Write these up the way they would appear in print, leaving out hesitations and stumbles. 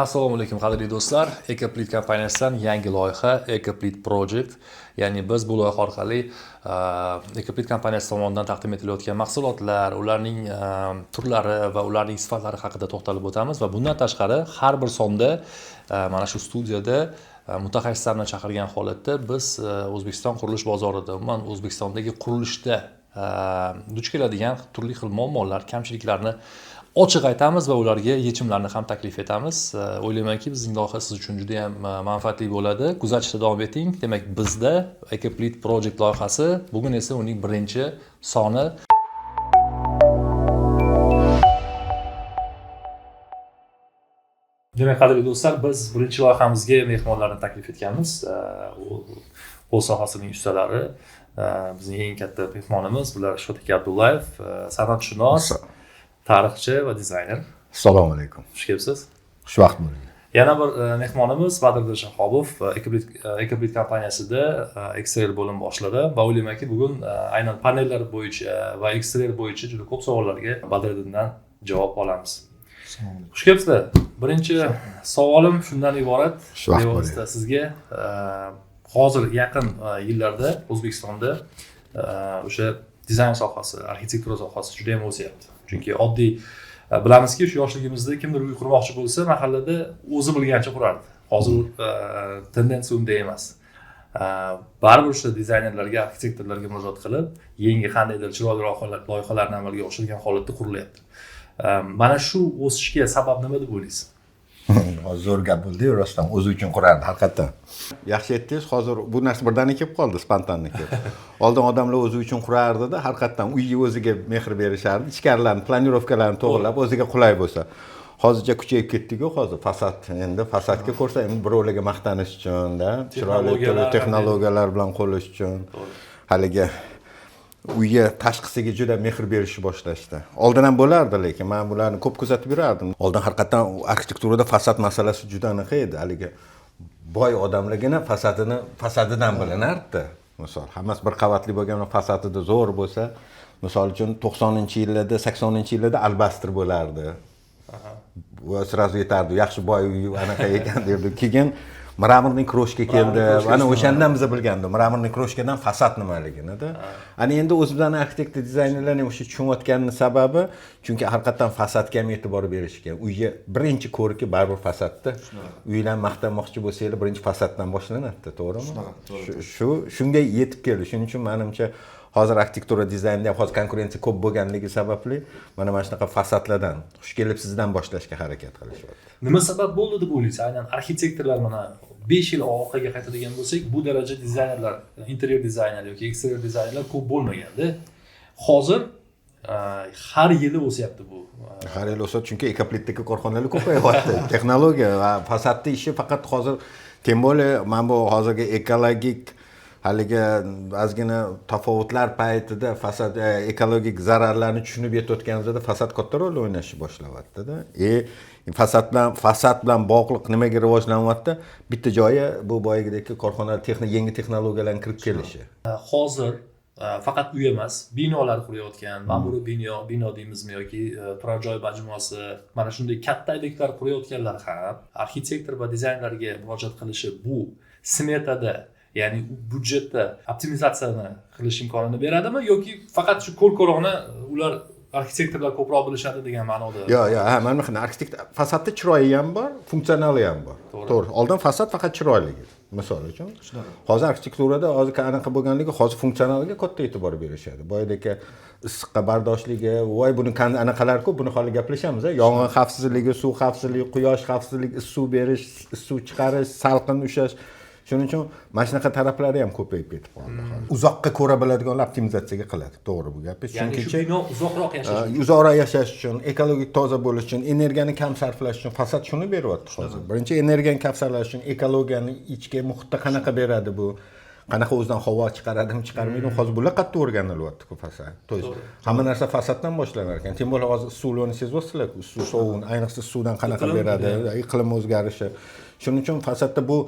Assalomu alaykum qadrli do'stlar. Ecoplit kompaniyasidan yangi loyiha Ecoplit Project. Ya'ni biz bu loyiha orqali Ecoplit kompaniyasi tomonidan taqdim etilayotgan mahsulotlar, ularning turlari va ularning sifatlari haqida to'xtalib o'tamiz va bundan tashqari har bir sonda mana shu studiyada mutaxassislarni chaqirgan holatda biz O'zbekiston qurilish bozorida, umuman O'zbekistondagi qurilishda duch keladigan turli xil muammolar, kamchiliklarni ochiq aytamiz va ularga yechimlarni ham taklif etamiz. O'ylaymanki, bizning loyiha siz uchun juda ham manfaatli bo'ladi. Kuzatishda davom eting. Demak, bizda Ecoplit Project loyihasi, bugun esa uning birinchi soni. Demak, qadrli do'stlar, biz birinchi loyihamizga mehmonlarni taklif etganmiz. Qo'l sohasining ustalari, bizning eng katta mehmonimiz bular Shotika Abdullayev, san'atshunos, tarixchi va dizayner. Assalomu alaykum. Xush kelibsiz. Xushvaqt bo'ling. Yana bir mehmonimiz Badriddin Shahobov, Ecoplit kompaniyasida eksterior bo'lim boshlig'i va o'ylaymanki, bugun aynan panellar bo'yicha va eksterior bo'yicha juda ko'p savollarga Badriddindan javob olamiz. Xush kelibsizlar. Birinchi savolim shundan iborat. Bevosita sizga hozir yaqin yillarda O'zbekistonda o'sha dizayn sohasi, arxitektura sohasi juda ham o'syapti. Chunki oddiy bilamizki, shu yoshligimizda kimdir uy qurmoqchi bo'lsa, mahallada o'zi bilgancha qurardi. Hozir tendensiya unday emas. Baribir o'sha dizaynerlarga, arxitektorlarga murojaat qilib, yangi qandaydir chiroyliroq loyihalarni amalga oshirgan holatda qurilyapti. Mana shu o'sishga sabab nima deb o'ylaysiz? Zo'r gap bo'ldi-yu, rostdan o'zi uchun qurardi haqiqatan. Yaxshi aytdingiz, hozir bu narsa birdaniga kelib qoldi, spontanlik kelib. Oldin odamlar o'zi uchun qurardi-da, haqiqatan uyga o'ziga mehr berishardi, ichkarilarni, planirovkalarni to'g'rilab, o'ziga qulay bo'lsa. Hozircha kuchayib ketdik-ku, hozir fasad, endi fasadga ko'rsa, endi birovlarga maqtanish uchun-da, chiroyli texnologiyalar bilan qo'llash uchun, haligi uyga tashqisiga juda mehr berishni boshlashdi. Oldin ham bo'lardi, lekin men bularni ko'p kuzatib yurardim. Oldin haqiqatan arxitekturada fasad masalasi juda aniq edi. Haligi boy odamlargina fasadidan bilinardi. Misol, hammasi bir qavatli bo'lgan fasadida zo'r bo'lsa, misol uchun 90-yillarda, 80-yillarda albastr bo'lardi. Va sразу yetardi. Yaxshi boy uy anaqa ekan derdi. Keyin mramorniy kroshka keldi. Ana o'shandan biz bilgandik. Mramorniy kroshkadan fasad nimaligini-da. Ana endi o'zimizdan arxitektor dizaynerlarning o'sha tushunayotganining sababi, chunki haqiqatan fasadga ham e'tibor berishgan. Uyga birinchi ko'rki baribir fasadda. Uydan maqtanmoqchi bo'lsangiz, birinchi fasaddan boshlanadi, to'g'rimi? Shunga yetib keldi. Shuning uchun menimcha hozir arxitektura dizaynda ham hozir konkurensiya ko'p bo'lganligi sababli mana shunaqa fasadlardan xush kelibsizdan boshlashga harakat qilishyapti. Nima sabab bo'ldi deb o'ylaysiz? Aynan arxitektorlar mana 5 yil orqaga qaytadigan bo'lsak, bu daraja dizaynerlar, interior dizayner yoki eksterior dizaynerlar ko'p bo'lmaganda, hozir har yili o'syapti bu. Har yil o'sadi, chunki Ecoplitdagi korxonalar ko'payyapti. Texnologiya va fasadda ishi faqat hozir, tem более, mana bu hozirgi ekologik haligi ozgina tafovutlar paytida fasad ekologik zararlarni tushunib yetayotganimizda fasad katta rol o'ynashni boshlayapti-da. Fasad bilan bog'liq nimaga rivojlanyapti? Bitta joyi bu boyagidek korxonalar yangi texnologiyalarni kirib kelishi. Hozir faqat uy emas, binolar qurayotgan, ma'muriy bino deymizmi yoki turar joy majmuasi, mana shunday katta obyektlar qurayotganlar ham arxitektor va dizaynerlarga murojaat qilishi bu smetada, ya'ni budjetda optimizatsiyani qilish imkonini beradimi yoki faqat shu ko'l-ko'roqni ular arxitektorlar ko'proq bilishadi degan ma'noda? Yo'q, mana shunday arxitektor fasadda chiroyi ham bor, funksionali ham bor. To'g'ri. Oldin fasad faqat chiroyli edi. Misol uchun, hozir arxitekturada hozir anaqa bo'lganligi, hozir funksionaliga katta e'tibor berishadi. Boyadek issiqqa bardoshligi, voy buni anaqalar ko'p, buni hali gaplashamiz. Yong'in xavfsizligi, suv xavfsizligi, quyosh xavfsizligi, suv berish, suv chiqarish, salqin ushlash. Shuning uchun mana shunaqa taraflari ham ko'payib ketib qoldi. Uzoqqa ko'ra biladiganlar optimizatsiyaga qiladi. To'g'ri bu gapingiz. Chunki shu bino uzoqroq yashash uchun, uzoqroq yashash uchun, ekologik toza bo'lish uchun, energiyani kam sarflash uchun fasad shuni beryapti hozir. Birinchi energiyani kam sarflash uchun ekologiyani ichki muhitda qanaqa beradi bu? Qanaqa o'zidan havo chiqaradimi, chiqarmaydimi? Hozir bular qattiq o'rganilyapti-ku fasad. Hamma narsa fasaddan boshlanar ekan. Tem bo'lib hozir suvni sezyapsizlar, suv sovun, ayniqsa suvdan qanaqa beradi, iqlim o'zgarishi. Shuning uchun fasadda bu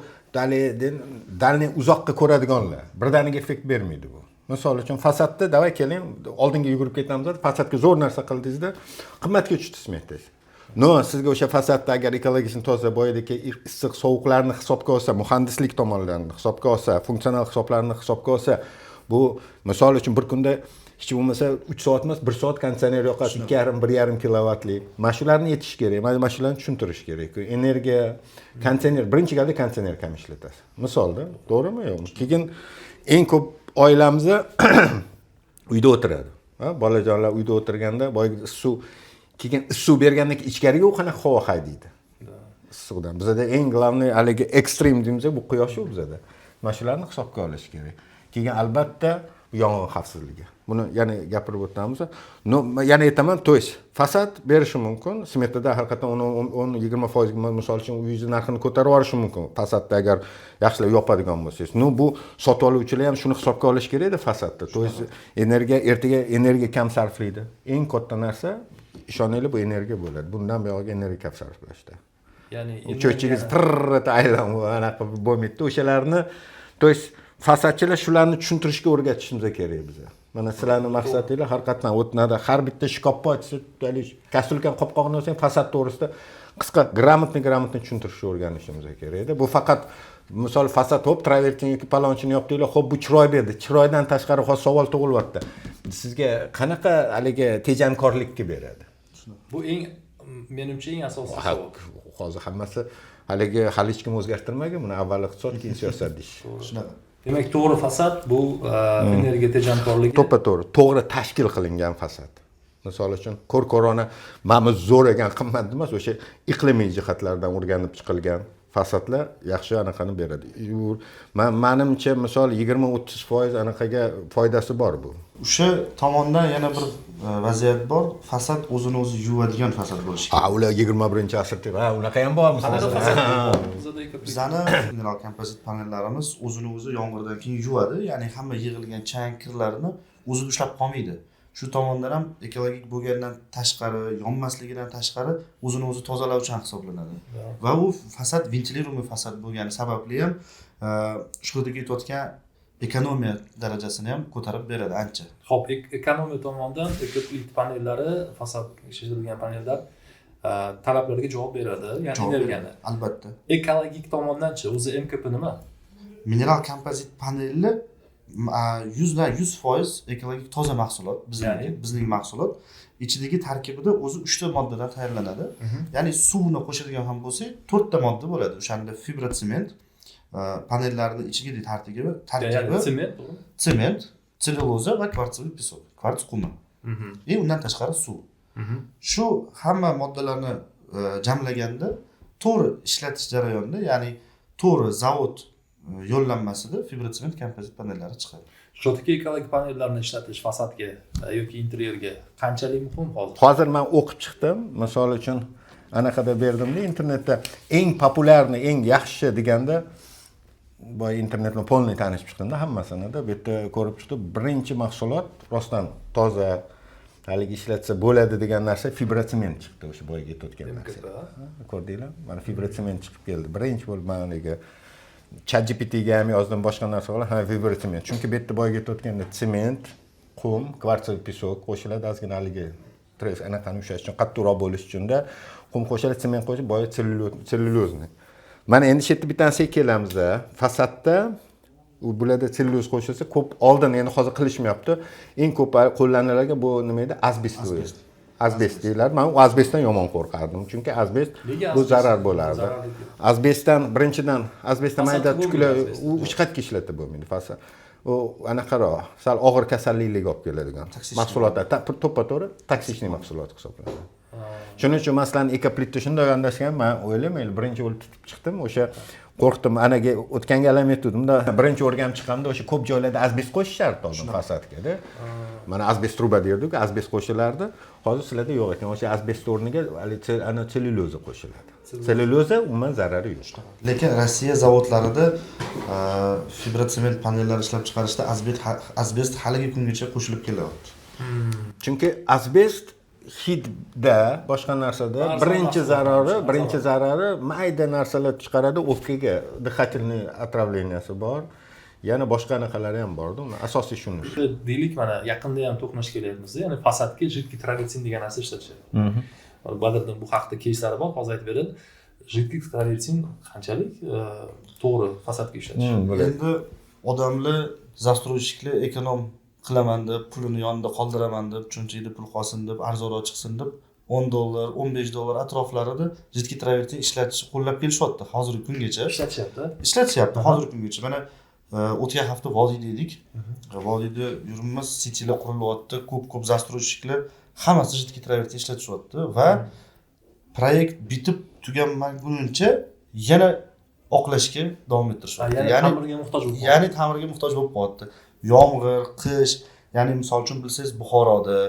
dalni uzoqqa ko'radiganlar birdaniga effekt bermaydi bu. Misol uchun fasadda davay keling, oldinga yugurib ketamiz, fasadga zo'r narsa qildingizda qimmatga tushdi smetasiz. No, sizga o'sha fasadda agar ekologik toza boyadagi issiq sovuqlarni hisobga olsa, muhandislik tomonlarini hisobga olsa, funksional hisoblarni hisobga olsa, bu misol uchun bir kunda hech bo'lmasa 3 soat emas, 1 soat konditsioner yoqasiz, 2,5 kilovatli. Mana shularni yetish kerak. Mana shularni tushuntirish kerak. Energiya, konditsioner, birinchi galda konditsioner kam ishlatasiz. Misolda, to'g'rimi yo'qmi? Keyin eng ko'p oilamiz uyda o'tiradi. Bolajonlar uyda o'tirganda boyagi suv keyin suv bergandan keyin ichkariga u qanaqa havo haydaydi. Issiqdan. Bizda eng globniy haligi ekstrem deymiz, bu quyosh u bizda. Mana shularni hisobga olish kerak. Keyin albatta yong'in xavfsizligi. Buni yana gapirib o'tamiz. No, yana aytaman, to'sh fasad berishi mumkin. Smetada haqiqatan 10-20% misol uchun uyingiz narxini ko'tarib yuborishi mumkin. Fasadda agar yaxshilab yopadigan bo'lsangiz. No, bu sotib oluvchilar ham shuni hisobga olish kerak-da fasadda. To'sh energiya ertaga energiya kam sarflaydi. Eng katta narsa ishoninglar bu energiya bo'ladi. Bundan buyog'iga energiya kam sarflashda. Ya'ni cho'chingiz tirrata aylanib anaqa bo'lmaydi. O'shalarni to'sh fasadchilar shularni tushuntirishga o'rgatishimiz kerak biza. Mana sizlarning maqsadingiz haqiqatan o'tnada har bitta shkopni ochsa, kasulkan qopqog'ini olsang fasad to'g'risida qisqa gрамотный tushuntirishga o'rganishimiz kerak-da. Bu faqat misol fasad hop travertin yoki palonchini yopdinglar, hop bu chiroy berdi. Chiroydan tashqari hozir savol tug'ilyapti. Sizga qanaqa haligi tejamkorlikka beradi? Bu eng menimcha eng asosiy savol. Hozir hammasi hali hech kim o'zgartirmagan. Buni avval iqtisod, keyin siyosat deyish. Shunaqa. Demak, to'g'ri fasad bu energiya tejamkorligi. To'g'ri, to'g'ri tashkil qilingan fasad. Misol uchun ko'r-ko'rona ma'muz zo'r ekan qimmat emas, o'sha iqlimiy jihatlardan o'rganib chiqilgan fasadlar yaxshi anaqani beradi. Menimcha misol 20-30% anaqaga foydasi bor bu. O'sha tomondan yana bir vaziyat bor. Fasad o'zini o'zi yuvadigan fasad bo'lishi kerak. Ular 21-asrda, unaqa ham bormi? Bizani mineral kompozit panellarimiz o'zini o'zi yomg'irdan keyin yuvadi, ya'ni hamma yig'ilgan chang, kirlarni o'zida ushlab qolmaydi. Shu tomondan ham ekologik bo'lgandan tashqari, yonmasligidan tashqari o'zini o'zi tozalovchi hisoblanadi. Va u fasad ventilirованный fasad bo'lgani sababli ham shu yerda ketayotgan ekonomiya darajasini ham ko'tarib beradi ancha. Xo'p, ekonomiya tomonidan ekoplит panellari, fasad ishlangan panellar talablarga javob beradi, ya'ni energiyani. Albatta. Ekologik tomondan-chi, o'zi MKP nima? Mineral kompozit panellar 100% ekologik toza mahsulot, bizning mahsulot. Ichidagi tarkibida o'zi 3 ta moddadan tayyorlanadi. Ya'ni suvni qo'shadigan ham bo'lsak, 4 ta modda bo'ladi. O'shanda fibrotsement, panellarning ichiga tarkibi sement, sellyuloza va kvartsiy pisok, kvarts qumi. Undan tashqari suv. Shu hamma moddalarni jamlaganda to'g'ri ishlatish jarayonida, ya'ni to'g'ri zavod yo'llanmasida fibrotsement kompozit panellari chiqadi. Shotiki ekologik panellarni ishlatish fasadga yoki interyerga qanchalik muhim hozir? Hozir men o'qib chiqdim. Misol uchun anaqada berdimda internetda eng populyarni, eng yaxshi deganda boy internetni polni tanishib chiqdimda hammasini-da bu yerda ko'rib chiqdim. Birinchi mahsulot rostdan toza haligi ishlatsa bo'ladi degan narsa fibrotsement chiqdi o'sha boyga ketayotgan narsa. Ko'rdinglar? Mana fibrotsement chiqib keldi. Birinchi bo'lib maniga ChatGPTga ham yozdim, boshqa narsalar, fibrotsement. Chunki bu yerda boyga ketayotganda sement, qum, kvartsiy pisok qo'shiladi, ozgina haligi tres anaqani ushlash uchun, qattiqroq bo'lish uchun-da qum qo'shiladi, sement qo'shib, boya sellyulozni. Mana endi shu yerda bittanasiga kelamiz-da. Fasadda u bularda sellyuloz qo'shilsa, ko'p oldin endi hozir qilishmayapti. Eng ko'p qo'llaniladigan bu nima edi? Asbest. Asbest deyiladi. Men asbestdan yomon qo'rqardim. Chunki asbest bu zarar bo'lardi. Asbestdan birinchidan asbestdan mayda tuklar uch qatga ishlatib bo'lmaydi fasad. U anaqaroq, sal og'ir kasalliklarga olib keladigan mahsulotlar, to'ppa-to'g'ri toksik mahsulot hisoblanadi. Shuning uchun masalan ekoplitni shunday yondashgan, men o'ylamayman, birinchi bo'lib tutib chiqdim, o'sha qo'rqdim, anaga o'tgan galam aytdimda, birinchi o'rganib chiqqanimda o'sha ko'p joylarda asbest qo'shishardi oldin fasadga-da. Mana asbest truba derdik, asbest qo'shilardi. Hozir sizlarda yo'q ekan. O'sha asbest o'rniga ana sellyuloza qo'shiladi. Sellyuloza umuman zarari yo'q. Lekin Rossiya zavodlarida fibrotsement panellar ishlab chiqarishda asbest haliga kungacha qo'shilib kelyapti. Chunki asbest hidda, boshqa narsada birinchi zarari mayda narsalar chiqaradi, o'pkaga dihatelniy отравленияsi bor. Yana boshqa anaqalari ham bor-da, asosiy shuni. Deylik, mana yaqinda ham to'qnash kelyapmiz, ya'ni fasadga jiddiy travertin degan narsa ishlatishadi. Badriddin bu haqda кейslari bor, hozir aytib beradi. Жидкий travertin qanchalik to'g'ri fasadga ishlatish? Endi odamlar застройщикlar ekonom qilaman deb, pulini yonida qoldiraman deb, cho'nchakda pul qolsin deb, arzonroq chiqsin deb $10, $15 atroflarida jiddiy travertin ishlatishni qo'llab kelishyapti hozirgi kungacha. Ishlatishyapti hozirgi kungacha. Mana o'tgan hafta Vodiyda edik. Vodiyda yurimiz, sitilar qurilyapti, ko'p застройщикlar hammasi jiddiy travertin ishlatishyapti va proyekt bitib tugamagunicha yana oqlashga davom ettirishyapti. Ya'ni ta'mirga muhtoj bo'lib qolyapti. Yomg'ir, qish, ya'ni misol uchun bilsangiz Buxoroda,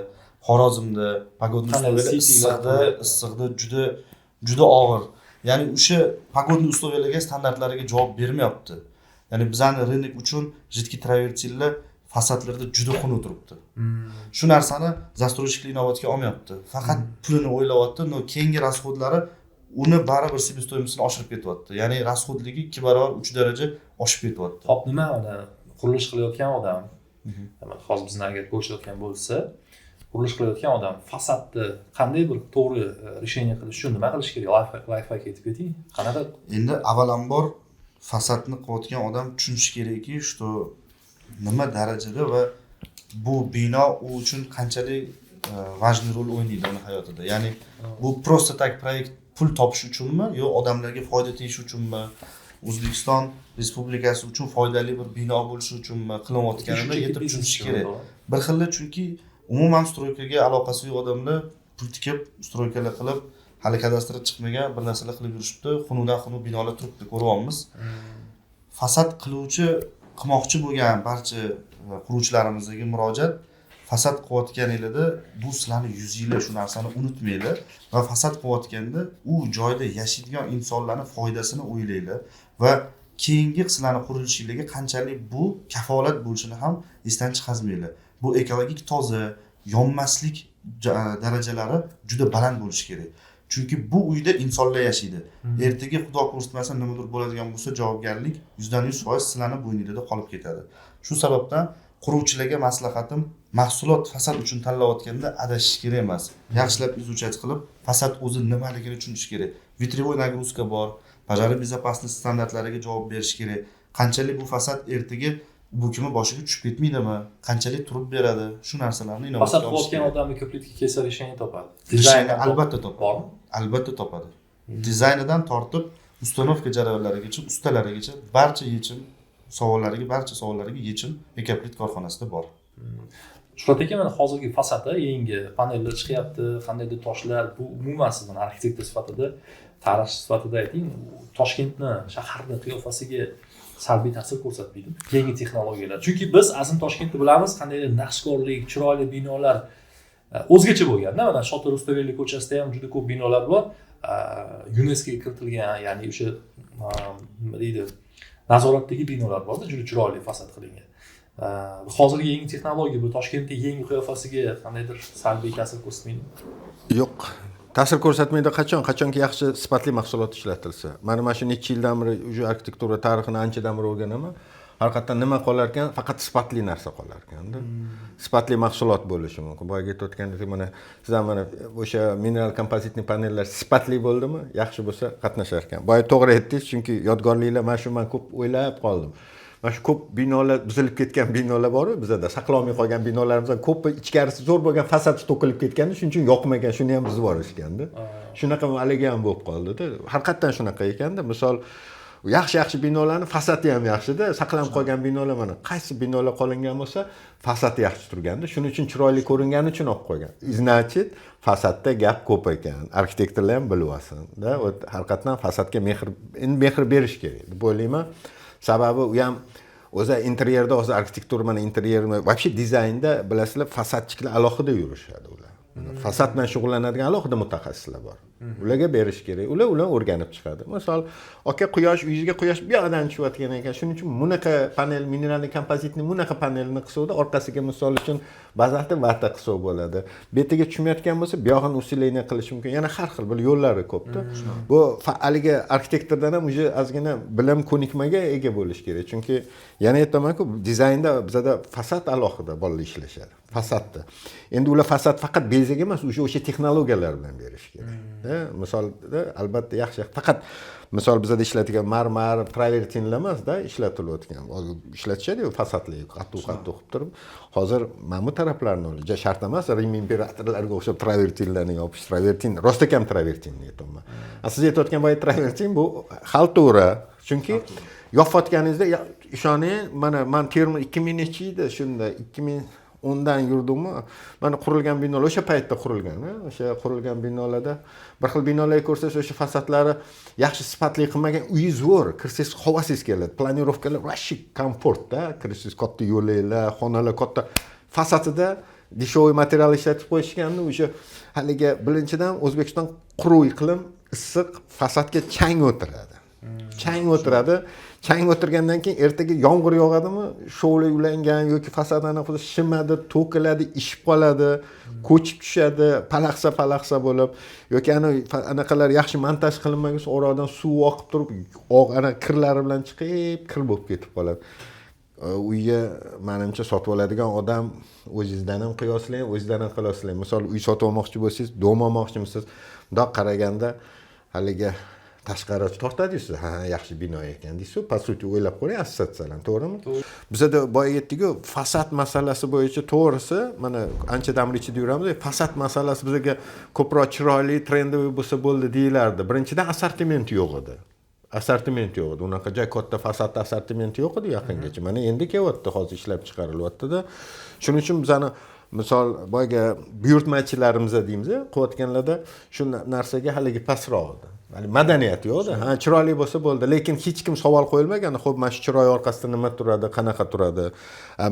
Xorazmda pagodniy issiqda juda og'ir. Ya'ni o'sha pagodniy условияларga standartlariga javob bermayapti. Ya'ni bizning rынок uchun jiddiy travertinlar fasadlarda juda xunuk turibdi. Shu narsani застройщикlar inobatga olmayapti. Faqat pulini o'ylayapti, no keyingi rasxodlari uni baribir себестоимостini oshirib ketyapti. Ya'ni rasxodligi 2 barobar 3 daraja oshib ketyapti. Hop, nima uni qurilish qilayotgan odam, hozir bizni agar ko'rishayotgan bo'lsa, qurilish qilayotgan odam fasadni qanday bir to'g'ri решение qilish uchun nima qilish kerak? Life-hack aytib keting. Qanaqa? Endi avvalambor fasadni qilayotgan odam tushunishi kerakki, что nima darajada va bu bino u uchun qanchalik важный rol o'ynaydi uning hayotida. Ya'ni bu просто так proyekt pul topish uchunmi yo odamlarga foyda tegishi uchunmi, O'zbekiston Respublikasi uchun foydali bir bino bo'lishi uchunmi qilinayotganini yetib tushunish kerak. Bir xilda chunki umuman stroykaga aloqasi yo'q odamlar pul tikib stroykalar qilib hali kadastri chiqmagan bir narsalar qilib yurishibdi, xunuk binolar turibdi, ko'ryapmiz. Fasad qiluvchi qilmoqchi bo'lgan barcha quruvchilarimizga murojaat, fasad qilayotganinglarda bu sizlarni yuzinglar shu narsani unutmanglar va fasad qilayotganda u joyda yashaydigan insonlarning foydasini o'ylanglar va keyingi sizlarni qurilishinglarga qanchalik bu kafolat bo'lishini ham esdan chiqarmanglar. Bu ekologik toza, yonmaslik darajalari juda baland bo'lishi kerak. Chunki bu uyda insonlar yashaydi. Ertaga xudo ko'rsatmasin nimadir bo'ladigan bo'lsa, javobgarlik 100% sizlarning bo'yningizda qolib ketadi. Shu sababdan quruvchilarga maslahatim, mahsulot fasad uchun tanlayotganda adashish kerak emas. Yaxshilab izuchat qilib, fasad o'zi nimaligini tushunish kerak. Vitreboy nagruska bor, pожарный безопасность standartlariga javob berish kerak. Qanchalik bu fasad ertaga bu kimi boshiga tushib ketmaydimi? Qanchalik turib beradi? Shu narsalarni inobatga olish kerak. Fasad qilayotgan odamni ko'plikka kelsa решение topadi. Решение albatta topadi. Albatta topadi. Dizaynidan tortib ustanovka jarayonlarigacha, ustalarigacha barcha savollariga yechim Ekoplit korxonasida bor. Shuhrat aka, mana hozirgi fasadda yangi panellar chiqyapti, qandaydir toshlar, bu umuman sizni arxitektor sifatida, tarixchi sifatida ayting, Toshkentni, shaharning qiyofasiga salbiy ta'sir ko'rsatmaydi yangi texnologiyalar. Chunki biz Azim Toshkentni bilamiz, qandaydir naqshkorlik, chiroyli binolar o'zgacha bo'lgan-da. Mana Shota Rustaveli ko'chasida ham juda ko'p binolar bor. UNESCOga kiritilgan, ya'ni o'sha nima deydi, nazoratdagi binolar bor-da, juda chiroyli fasad qilingan. Hozirgi yangi texnologiya bu Toshkentning yangi qiyofasiga qandaydir salbiy ta'sir ko'rsatmaydi? Yo'q. Ta'sir ko'rsatmaydi qachonki yaxshi sifatli mahsulot ishlatilsa. Mana shu necha yildan beri o'sha arxitektura tarixini anchadan beri o'rganaman. Haqiqatan nima qolar ekan? Faqat sifatli narsa qolar ekanda. Sifatli mahsulot bo'lishi mumkin. Boyaga aytayotgandek, mana sizlar mana o'sha mineral kompozitli panellar sifatli bo'ldimi? Yaxshi bo'lsa qatnashar ekan. Boya to'g'ri aytdingiz, chunki yodgorliklar men ko'p o'ylab qoldim. Mana shu ko'p binolar, buzilib ketgan binolar bor-ku, bizda saqlanmay qolgan binolarimiz ko'p ichkarisi zo'r bo'lgan, fasadi to'kilib ketganda, shuning uchun yoqmagan, shuni ham buzib yuborishganda. Shunaqa haligi ham bo'lib qoldi-da. Haqiqatan shunaqa ekanda. Misol yaxshi binolarning fasadi ham yaxshi-da, saqlanib qolgan binolar mana qaysi binolar qolingan bo'lsa, fasadi yaxshi turganda, shuning uchun chiroyli ko'ringani uchun olib qo'ygan. Значит, fasadda gap ko'p ekan. Arxitektorlar ham bilib olsin-da. Haqiqatan fasadga mehr berish kerak deb o'ylayman. Sababi u ham o'zi interyerda, o'zi arxitektura mana interyerni, вообще dizaynda bilasizlar, fasadchilar alohida yurishadi ular. Fasad bilan shug'ullanadigan alohida mutaxassislar bor. Ularga berish kerak. Ular o'rganib chiqadi. Misol, aka uyingizga quyosh bu yoqdan tushayotgan ekan. Shuning uchun bunaqa panel, mineralli kompozitni bunaqa panelni qisuvda orqasiga misol uchun bazaltni vata qisov bo'ladi. Betiga tushmayotgan bo'lsa, bu yog'ini usileniya qilish mumkin. Yana har xil bir yo'llari ko'pda. Bu haligi arxitektordan ham uje ozgina bilim ko'nikmaga ega bo'lish kerak. Chunki yana aytaman-ku, dizaynda bizada fasad alohida bolalar ishlashadi. Fasadda. Endi ular fasad faqat bezak emas, o'sha texnologiyalar bilan berish kerak. Misolda albatta yaxshi. Faqat misol bizada ishlatilgan marmar, travertinlar emas-da ishlatilayotgan. Ishlatishadi-ku fasadlarga qattiq qilib turib. Hozir mana bu taraflarni o'ylaydi. Shart emas Rim imperatorlariga o'xshab travertinlarni yopish, travertin, rostakam travertinni aytaman. Siz aytayotgan boy travertin bu xaltura. Chunki yopayotganingizda ishoning, mana men terma 2000 nechi edi shunda 2010dan yurdimmi? Mana qurilgan binolar o'sha paytda qurilgan, o'sha qurilgan binolarda bir xil binolarga ko'rsangiz o'sha fasadlari yaxshi sifatli qilmagan, uyi zo'r, kirsangiz havosiz keladi. Planirovkalar vashi komfortda, kirsangiz katta yo'llar, xonalar katta. Fasadida dешевый material ishlatib qo'yishganda o'sha haligi birinchidan O'zbekiston quruq iqlim, issiq, fasadga chang o'tiradi. Chang o'tiradi. Chang o'tirgandan keyin ertaga yomg'ir yog'adimi, shovla ulangan yoki fasad anaqa shimadi, to'kiladi, ishib qoladi, ko'chib tushadi, palaxsa bo'lib yoki anaqalar yaxshi montaj qilinmagan o'roqdan suv oqib turib, ana kirlari bilan chiqib, kir bo'lib ketib qoladi. Uyga menimcha sotib oladigan odam o'zingizdan ham qiyoslang, o'zingizdan ham qiyoslang. Misol uy sotib olmoqchi bo'lsangiz, dom olmoqchimisiz, bundoq qaraganda haliga tashqari tortadi-siz, ha, yaxshi bino ekan deysiz. Po sути o'ylab ko'ring, assotsiatsiyalar, to'g'rimi? Bizda boya aytdik-ku, fasad masalasi bo'yicha to'g'risi, mana anchadan beri ichida yuramiz, fasad masalasi bizga ko'proq chiroyli, trendoviy bo'lsa bo'ldi deyilardi. Birinchidan assortiment yo'q edi. Assortiment yo'q edi. Unaqa joy katta fasad assortimenti yo'q edi yaqingacha. Mana endi kelyapti, hozir ishlab chiqarilyapti-da. Shuning uchun bizani misol boyga buyurtmachilarimiz deymiz, qilayotganlarda shu narsaga haligi pastroq edi. Madaniyat yo'qda. Ha, chiroyli bo'lsa bo'ldi, lekin hech kim savol qo'yilmagan. Xo'p, mana shu chiroy orqasida nima turadi, qanaqa turadi?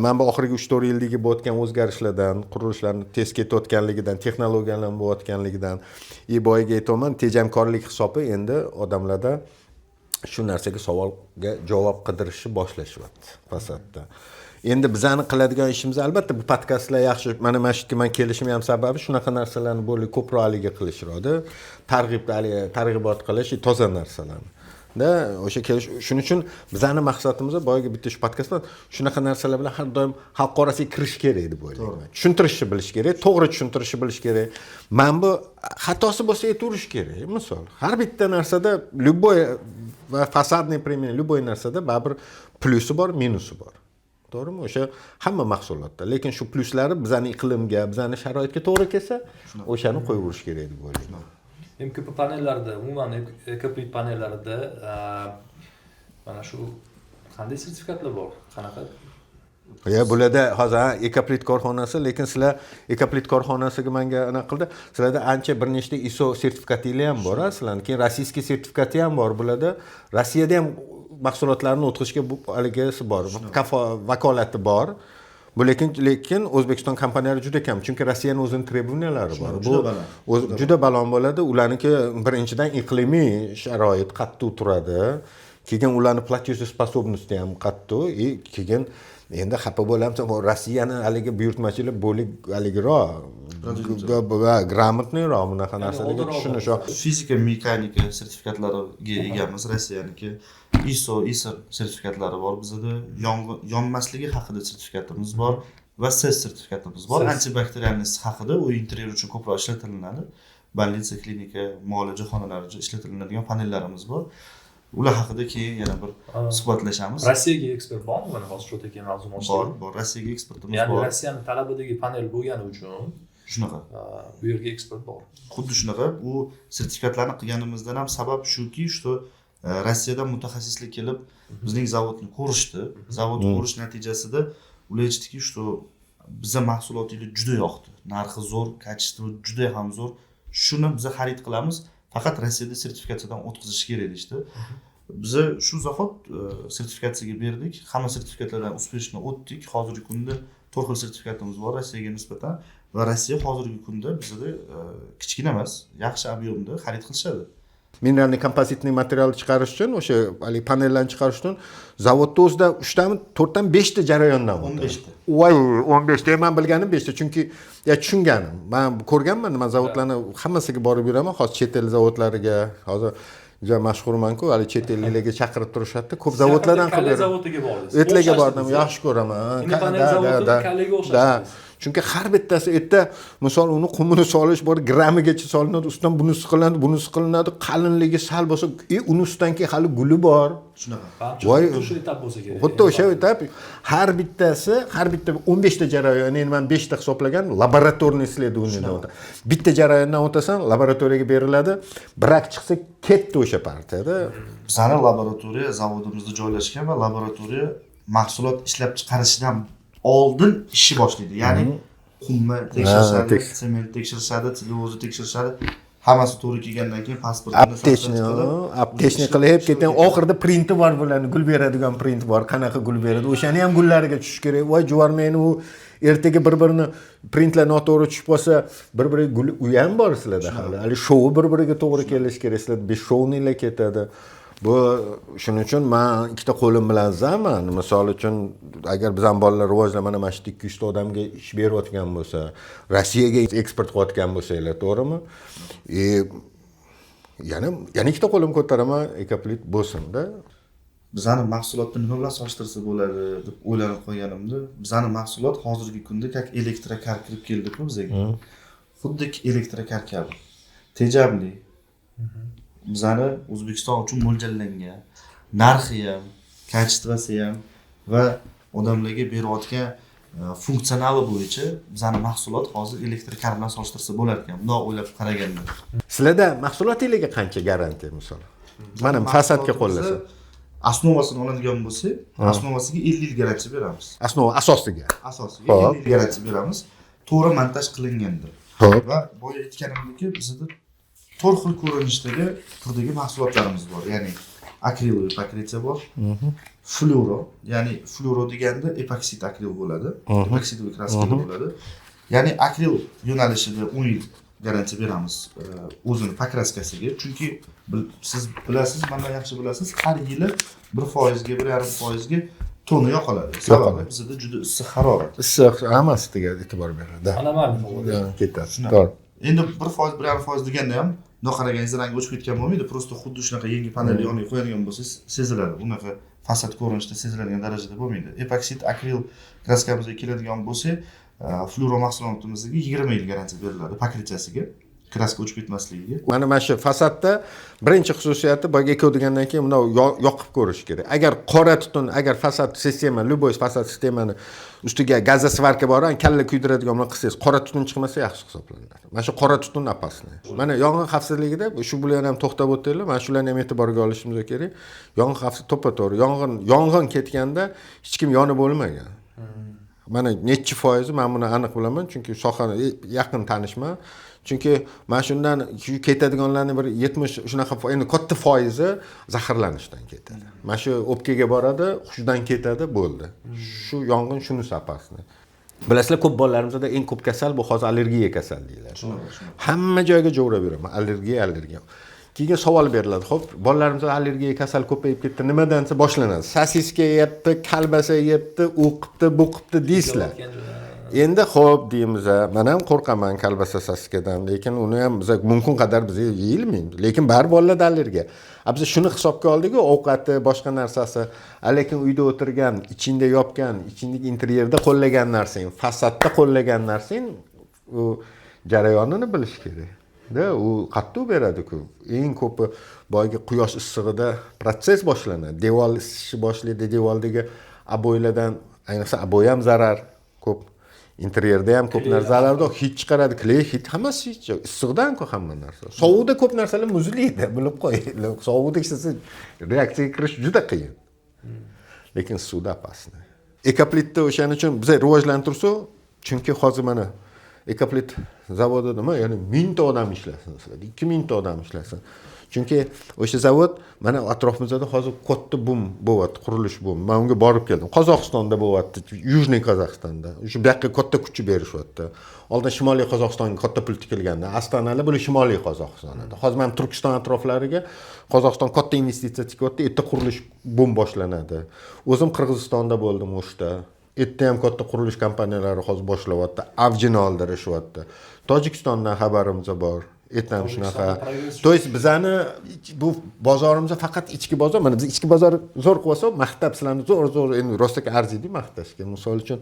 Men bu oxirgi 3-4 yildagi bo'layotgan o'zgarishlardan, qurilishlarni tez ketayotganligidan, texnologiyalar bo'layotganligidan, boyaga aytaman, tejamkorlik hisobi endi odamlarda shu narsaga savolga javob qidirishni boshlashyapti fasadda. Endi bizani qiladigan ishimiz albatta bu podkastlar yaxshi. Mana shu men kelishim ham sababi shunaqa narsalarni bo'lib ko'proqligiga qilishroqda, targ'ibot qilish, toza narsalarni. Da o'sha kelish shuning uchun bizani maqsadimiz boyaga bitta shu podkastda shunaqa narsalar bilan har doim xalq orasiga kirish kerak deb o'ylayman. Tushuntirishni bilish kerak, to'g'ri tushuntirishni bilish kerak. Men bu xatosi bo'lsa aytirish kerak. Misol, har bitta narsada любой va fasadniy применение, любой narsada baribir plyusi bor, minusi bor. To'g'rimi? O'sha hamma mahsulotda. Lekin shu plyuslari bizani iqlimga, bizani sharoitga to'g'ri kelsa, o'shani qo'yib yurish kerak deb o'ylayman. MKP panellarda, umuman ekoplit panellarida mana shu qanday sertifikatlar bor? Qanaqa? Bularda hozir ekoplit korxonasi, lekin sizlar ekoplit korxonasiga menga aniq qildi. Sizlarda ancha bir nechta ISO sertifikatinglar ham bor, sizlarning keyin rossiyskiy sertifikati ham bor. Bularda Rossiyada ham mahsulotlarni o'tkazishga haligisi bor, vakolati bor. Bu lekin O'zbekiston kompaniyalari juda kam, chunki Rossiyaning o'zining trебованиялari bor. Bu juda baland bo'ladi. Ularniki birinchidan iqlimiy sharoit qattiq turadi. Keyin ularning платежеспособности ham qattiq, keyin endi xafa bo'lamsan, Rossiyani haligi buyurtmachilar bo'lik haligiroq gрамотныйroq bunaqa narsalarga tushunish. Fizika, mexanika sertifikatlariga egamiz. Rossiyaniki ISO, ISR sertifikatlari bor. Bizda yonmasligi haqida sertifikatimiz bor va SES sertifikatimiz bor. Antibakteriallik haqida u interyer uchun ko'proq ishlatilinadi. Больница, klinika, muolaja xonalari ishlatiladigan panellarimiz bor. Ular haqida keyin yana bir suhbatlashamiz. Rossiyaga eksport bormi? Mana hozir shu tekin mavzu bor. Rossiyaga eksportimiz bor. Ya'ni Rossiyaning talabidagi panel bo'lgani uchun shunaqa. Bu yerga eksport bor. Xuddi shunaqa. Bu sertifikatlarni qilganimizdan ham sabab shuki, Rossiyadan mutaxassislik kelib bizning zavodni ko'rishdi. Zavodni ko'rish natijasida ular aytdiki, bizga mahsulotingiz juda yoqdi. Narxi zo'r, kачество juda ham zo'r. Shuni biz xarid qilamiz. Faqat Rossiyada sertifikatsiyadan o'tkazish kerak deydi. Biz shu zahot sertifikatsiyaga berdik. Hamma sertifikatlardan uspешно o'tdik. Hozirgi kunda 4 xil sertifikatimiz bor Rossiyaga nisbatan va Rossiya hozirgi kunda bizda kichkina emas, yaxshi ob'yomda xarid qilishadi. Mineralniy kompozitniy material chiqarish uchun o'sha haligi panellarni chiqarish uchun zavodda o'zida 3 tami, 4 tami, 5 ta jarayondan o'tadi. 15 ta. Voy, 15 ta. Men bilganim 5 ta, chunki tushunganim. Men ko'rganman, men zavodlarni hammasiga borib yuraman, hozir chet el zavodlariga, hozir juda mashhurman-ku, hali chet elliklarga chaqirib turishadi. Ko'p zavodlardan Kalle zavodiga bordim. Etlarga bordim, yaxshi ko'raman. Panel zavodida Kallega o'xshash. Chunki har bittasi erta misol uni qumini solish bor, gramigacha solinadi, ustidan bunisi qilinadi, qalinligi sal bo'lsa, uni ustidan keyin hali guli bor. Shunaqa. Voy, O'sha etap bo'lsa kerak. xuddi o'sha etap, har bitta 15 ta jarayon, endi men 5 ta hisoblagan, laboratorniy исследованиеdan o'tadi. Bitta jarayondan o'tasan, laboratoriyaga beriladi, brak chiqsa ketdi o'sha partiyada. Bizning laboratoriya zavodimizda joylashgan va laboratoriya mahsulot ishlab chiqarishdan oldin ishni boshlaydi. Ya'ni qumni tekshirishadi, sement tekshirishadi, sellyulozni tekshirishadi. Hammasi to'g'ri kelgandan keyin pasportini aptechni qilib ketgan. Oxirida printi bor bularni, gul beradigan print bor. Qanaqa gul beradi? O'shani ham gullariga tushish kerak. Voy, juvarmeni u ertaga bir-birini printlar noto'g'ri tushib qolsa, bir-biriga gul u ham bor sizlarda hali. Hali shovi bir-biriga to'g'ri kelish kerak. Sizlar beshovnilar ketadi. Bu shuning uchun men ikkita qo'lim bilan zaman. Misol uchun agar bizning bolalar rivojlanib mana 200 ta odamga ish berayotgan bo'lsa, Rossiyaga eksport qilayotgan bo'lsanglar, to'g'rimi? Yana ikkita qo'lim ko'taraman, ekoplit bo'lsin-da. Bizning mahsulotni nima bilan solishtirsa bo'ladi deb o'ylanib qo'yganimda, bizning mahsulot hozirgi kunda как elektrokar kirib keldi-ku bizga. Xuddi elektrokar kabi. Tejabli. Bizani O'zbekiston uchun mo'ljallangan, narxi ham, kачествоsi ham va odamlarga berayotgan funksionali bo'yicha bizning mahsulot hozir elektrokar bilan solishtirsa bo'lar ekan. Bundoq o'ylab qaraganda. Sizlarda mahsulotingizga qancha garantiya misol? Mana fasadga qo'llasa. Osnovasini oladigan bo'lsak, osnovasiga 50 yil garantiya beramiz. Asosiga. Asosiga 50 yil garantiya beramiz. To'g'ri montaj qilingandir. Va boya aytganimdek, bizda 4 xil ko'rinishdagi turdagi mahsulotlarimiz bor. Ya'ni akriloviy paketiya bor. Fluoro, ya'ni fluoro deganda epoksid akril bo'ladi. Epoksidli kraskalar bo'ladi. Ya'ni akril yo'nalishida 10 yil garantiya beramiz o'zini pokraskasiga. Chunki siz bilasiz, mendan yaxshi bilasiz, har yili 1% ga 1.5% ga toni yoqiladi. Sababi bizda juda issiq harorat. Issiq hammasiga e'tibor beradi. Ana Ketadi. To'g'ri. Endi 1%, 1.5% deganda ham noqaragan rangi o'chib ketgan bo'lmaydi. Prosta xuddi shunaqa yangi panel yoniga qo'yadigan bo'lsangiz seziladi. Unaqa fasad ko'rinishda seziladigan darajada bo'lmaydi. Epoksid akril kraskamizga keladigan bo'lsak, fluoro mahsulotimizga 20 yil garantiya beriladi paketiyasiga. Kraska o'chib ketmasligiga. Mana shu fasadda birinchi xususiyati boyga ko'rgandan keyin buni yoqib ko'rish kerak. Agar qora tutun, agar fasad sistema, любой fasad sistemani ustiga gazosvarka bor, kalla kuydiradigan bilan qilsangiz, qora tutun chiqmasa yaxshi hisoblanadi. Mana shu qora tutun opasniy. Mana yong'in xavfsizligida shu bilan ham to'xtab o'tdinglar. Mana shularni ham e'tiborga olishimiz kerak. Yong'in xavfsizligi to'ppa-to'g'ri. Yong'in ketganda hech kim yonib bo'lmagan. Mana necha foizi men buni aniq bilaman, chunki sohani yaqin tanishman. Chunki mana shundan ketadiganlarning bir 70 shunaqa endi katta foizi zaharlanishdan ketadi. Mana shu o'pkaga boradi, hushdan ketadi, bo'ldi. Shu yong'in shunisi opasniy. Bilasizlar, ko'p bolalarimizda eng ko'p kasal bu hozir allergiya kasalliklari. Hamma joyga jo'rab yuraman, allergiya. Keyin savol beriladi. Xo'p, bolalarimizda allergiya kasal ko'payib ketdi. Nimadansa boshlanadi. Sosiska yeyapti, kalbasa yeyapti, u qilibdi, bu qilibdi deysizlar. Endi xo'p deymiz, men ham qo'rqaman kalbasa sosiskadan, lekin uni ham biz mumkin qadar biz yeyilmaymiz. Lekin bar bolalarda allergiya. Biz shuni hisobga oldik-ku, ovqati, boshqa narsasi, lekin uyda o'tirgan, ichingda yopgan, ichingdagi interyerda qo'llagan narsang, fasadda qo'llagan narsang, u jarayonini bilish kerak. U qattiq beradi-ku. Eng ko'pi boyga quyosh issig'ida proses boshlanadi. Devor isishi boshlaydi, devordagi aboylardan, ayniqsa aboy ham zarar ko'p. Interyerda ham ko'p narsa zararda hid chiqaradi, kley, hid hammasi issiqdan-ku hamma narsa. Sovuqda ko'p narsalar muzlaydi, bilib qo'ying. Sovuqda ishlasa reaksiyaga kirish juda qiyin. Lekin suvda opasniy. Ekoplitni o'shaning uchun biz rivojlantirsak, chunki hozir mana Ekoplit zavodida nima, ya'ni 1000 ta odam ishlasin sizlarda, 2000 ta odam ishlasin. Chunki o'sha zavod mana atrofimizda hozir katta boom bo'lyapti, qurilish boom. Men unga borib keldim. Qozog'istonda bo'lyapti, Yujniy Qozog'istonda. O'sha bu yoqqa katta kuch berishyapti. Oldin Shimoliy Qozog'istonga katta pul tikilganda, Astonalar bu Shimoliy Qozog'iston edi. Hozir ham Turkiston atroflariga Qozog'iston katta investitsiya tikyapti, erta qurilish boom boshlanadi. O'zim Qirg'izistonda bo'ldim o'shda. Erta ham katta qurilish kompaniyalari hozir boshlayapti, avjini oldirishyapti. Tojikistondan xabarimiz bor. Etam shunaqa. To есть bizani bu bozorimizda faqat ichki bozor. Mana biz ichki bozor zo'r qilsa, maqtab sizlarni zo'r endi rostga arziydi maqtashga. Misol uchun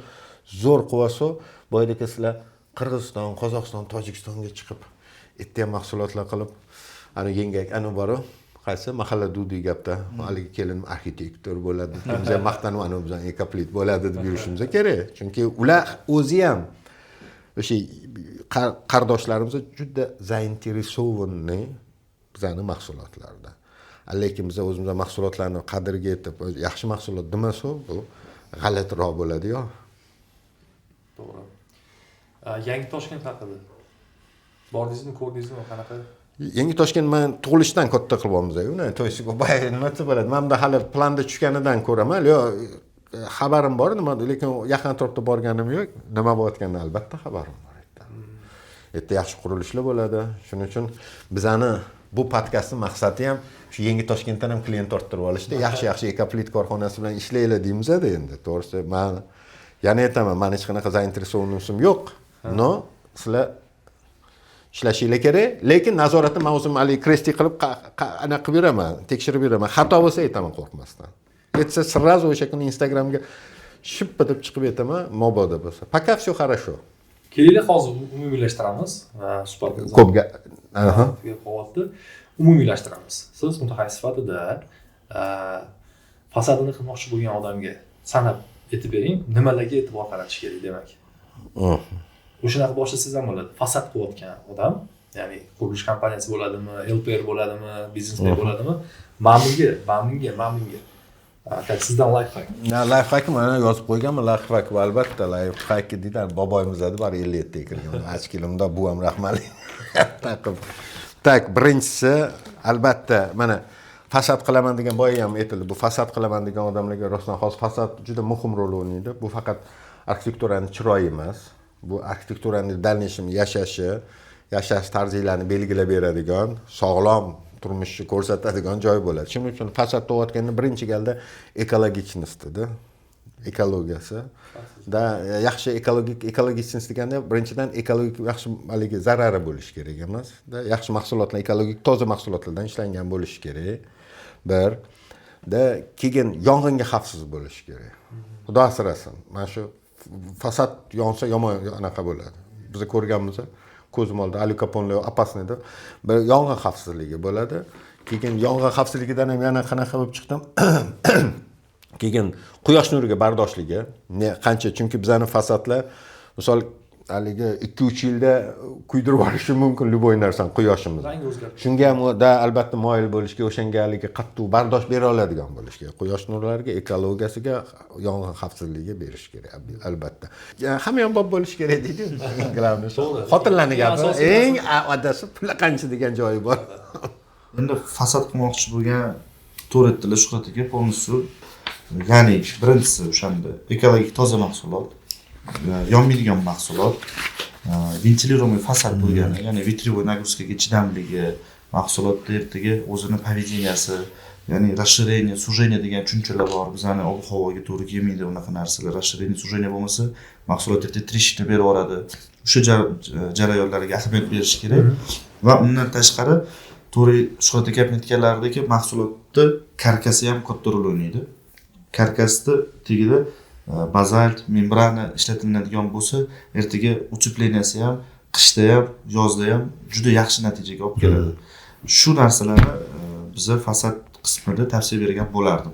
zo'r qilsa, boydagi sizlar Qirg'iziston, Qozog'iston, Tojikistonga chiqib, erta ham mahsulotlar qilib, ana yengak, ana bor. Qaysi mahalla Dudi gapda, haligi kelin arxitektor bo'ladi, biz ham maqtanib ana bizdan ekoplit bo'ladi deb yurishimiz kerak. Chunki ular o'zi ham o'sha qardoshlarimiz juda zainteresovani bizning mahsulotlarda. Lekin biz o'zimizning mahsulotlarni qadriga yetib, yaxshi mahsulot demasa, bu g'alatiroq bo'ladi-yo. To'g'ri. Yangi Toshkent haqida. Bordingizmi, ko'rdingizmi, qanaqa? Yangi Toshkent men tug'ilishdan katta qilyapmiz-ku. To'ysiga nima bo'ladi? Men hali planda tushganidan ko'raman. Yo, xabarim bor, lekin yaqin atrofda borganim yo'q. Nima bo'layotganidan albatta xabarim bor. Erta yaxshi qurilishlar bo'ladi. Shuning uchun bizani bu podkastning maqsadi ham shu Yangi Toshkentdan ham klient orttirib olishda, yaxshi ekoplit korxonasi bilan ishlaylar deymiz-da endi. To'g'risi, men yana aytaman, men hech qanaqa zainteresovanim yo'q. No, sizlar ishlashinglar kerak, lekin nazoratni men o'zim hali kresti qilib ana qilib beraman, tekshirib beraman. Xato bo'lsa aytaman qo'rqmasdan. Aytsa sразу o'sha kuni Instagramga shippa deb chiqib aytaman, mobodo bo'lsa. Пока всё хорошо. Kelinglar hozir umumiylashtiramiz. Suhbatimizni Ko'pga qo'yapti. Umumiylashtiramiz. Siz mutaxassis sifatida fasadini qilmoqchi bo'lgan odamga sanab aytib bering, nimalarga e'tibor qaratish kerak demak. O'shanaqa boshlasangiz ham bo'ladi. Fasad qilayotgan odam, ya'ni qurilish kompaniyasi bo'ladimi, LPR bo'ladimi, biznesmen bo'ladimi, ma'munga. Tak sizdan lifehack. Lifehack mana yozib qo'yganman, lifehack va albatta lifehack deydilar, boboyimiz edi, bari 50 yetda kirgan. Achkilimda bu ham rahmatli. Tak, birinchisi albatta mana fasad qilaman degan boya ham aytildi. Bu fasad qilaman degan odamlarga rostdan hozir fasad juda muhim rol o'ynaydi. Bu faqat arxitekturaning chiroyi emas. Bu arxitekturaning dalnishim yashash tarzilarini belgilab beradigan, sog'lom turmushni ko'rsatadigan joy bo'ladi. Shuning uchun fasad topayotganda birinchi galda ekologichnisdi, ekologiyasi. Da yaxshi ekologichnis deganda birinchidan ekologik yaxshi maligi zarari bo'lishi kerak emas. Da yaxshi mahsulotlar ekologik toza mahsulotlardan ishlangan bo'lishi kerak. Bir da keyin yong'inga xavfsiz bo'lishi kerak. Xudo asrasin. Mana shu fasad yonsa yomon anaqa bo'ladi. Biz ko'rganmiz, ko'zim oldida Ali Caponelar opasniy deb bir yong'in xavfsizligi bo'ladi. Keyin yong'in xavfsizligidan ham yana qanaqa bo'lib chiqdim? Keyin quyosh nuriga bardoshligi. Qancha chunki bizning fasadlar misol haligi 2-3 yilda kuydirib olishi mumkin любой narsani quyoshimiz. Shunga ham da albatta moyil bo'lishga, o'shanga haligi qattiq bardosh bera oladigan bo'lishga, quyosh nurlariga, ekologiyasiga, yong'in xavfsizligiga berish kerak albatta. Hamma ham bob bo'lish kerak deydi. Glavniy xotinlarning gapi eng odasi pul qancha degan joyi bor. Endi fasad qilmoqchi bo'lgan to'rt etdilar Shuhrat aka polностью. Ya'ni birinchisi o'shanda ekologik toza mahsulot, yonmaydigan mahsulot, ventilirованный fasad bo'lgani, ya'ni vitrivoy nagrузкаga chidamligi, mahsulotda ertaga o'zini поведенияsi, ya'ni расширение, сужение degan tushunchalar bor. Bizning ob-havoga to'g'ri kelmaydi unaqa narsalar. Расширение, сужение bo'lmasa, mahsulot ertaga trishni berib yuboradi. O'sha jarayonlarga ahamiyat berish kerak va undan tashqari to'g'ri Shuhrat aka aytganlaridek mahsulotda karkasi ham katta rol o'ynaydi. Karkasda tagida bazalt, membrana ishlatiladigan bo'lsa, ertaga uchipleniasi ham qishda ham, yozda ham juda yaxshi natijaga olib keladi. Shu narsalarni biza fasad qismida tavsiya bergan bo'lardim.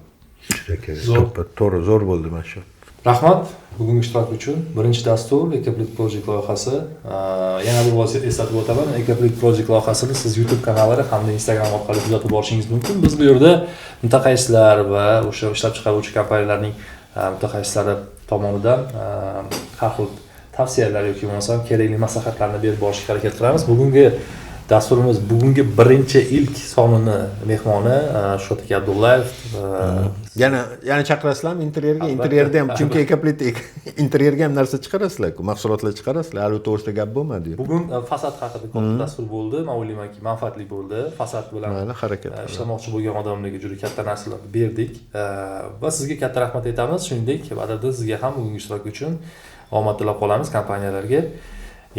To'g'ri, zo'r bo'ldi mana shu. Rahmat bugungi ishtirok uchun. Birinchi dastur Ekoplit Project loyihasi. Yana bir bor eslatib o'taman, Ekoplit Project loyihasini siz YouTube kanallari hamda Instagram orqali kuzatib borishingiz mumkin. Biz bu yerda mutaxassislar va o'sha ishlab chiqaruvchi kompaniyalarning mutaxassislari tomonidan har xil tavsiyalar yoki bo'lmasam kerakli maslahatlarni berib borishga harakat qilamiz. Bugungi dasturimiz bugungi birinchi ilk sonini mehmoni Shuhrat aka Abdullayev. Yana chaqirasizlarmi interyerga? Interyerda ham, chunki Ekoplit interyerga ham narsa chiqarasizlar-ku, mahsulotlar chiqarasizlar. Hali u to'g'risida gap bo'lmadi-yu. Bugun fasad haqida ko'p dastur bo'ldi. Men o'ylaymanki, manfaatli bo'ldi. Fasad bilan harakat ishlamoqchi bo'lgan odamlarga juda katta narsalarni berdik. Va sizga katta rahmat aytamiz. Shuningdek, albatta sizga ham bugungi ishtirok uchun omad tilab qolamiz kompaniyalarga.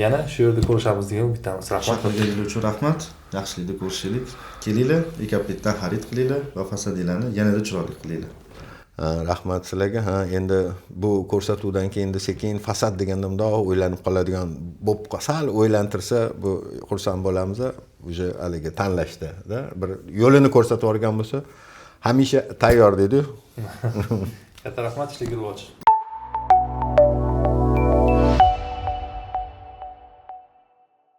Yana shu yerda ko'rishamiz degan umiddamiz. Rahmat. Chaqirganingiz uchun rahmat. Yaxshilikda ko'rishaylik. Kelinglar, Ekoplitdan xarid qilinglar va fasadinglarni yanada chiroyli qilinglar. Rahmat sizlarga. Endi bu ko'rsatuvdan keyin sekin fasad deganda mundoq o'ylanib qoladigan bo'p sal o'ylantirsa, bu xursand bo'lamiz. Uje haliga tanlashda, bir yo'lini ko'rsatib yuborgan bo'lsa, hamisha tayyor dedi. Katta rahmat, ishlarga rivoj.